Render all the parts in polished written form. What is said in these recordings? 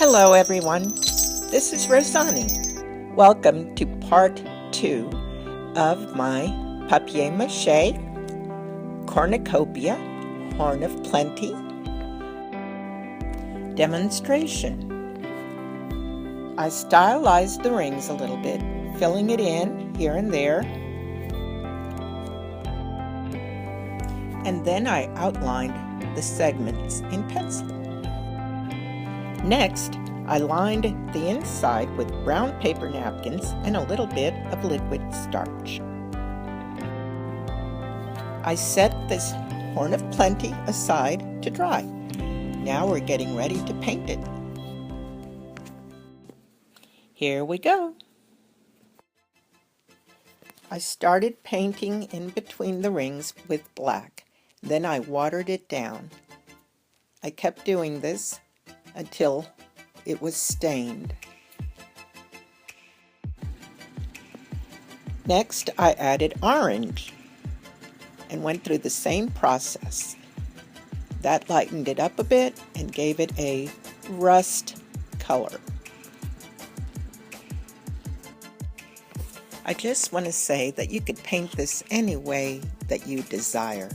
Hello everyone, this is Rosani. Welcome to part 2 of my Papier Mâché Cornucopia Horn-of-Plenty demonstration. I stylized the rings a little bit, filling it in here and there, and then I outlined the segments in pencil. Next, I lined the inside with brown paper napkins and a little bit of liquid starch. I set this Horn of Plenty aside to dry. Now we're getting ready to paint it. Here we go. I started painting in between the rings with black. Then I watered it down. I kept doing this until it was stained. Next, I added orange and went through the same process. That lightened it up a bit and gave it a rust color. I just want to say that you could paint this any way that you desire.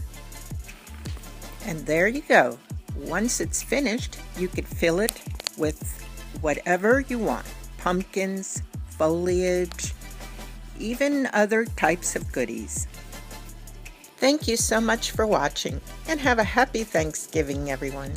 And there you go. Once it's finished, you could fill it with whatever you want. Pumpkins, foliage, even other types of goodies. Thank you so much for watching, and have a happy Thanksgiving, everyone.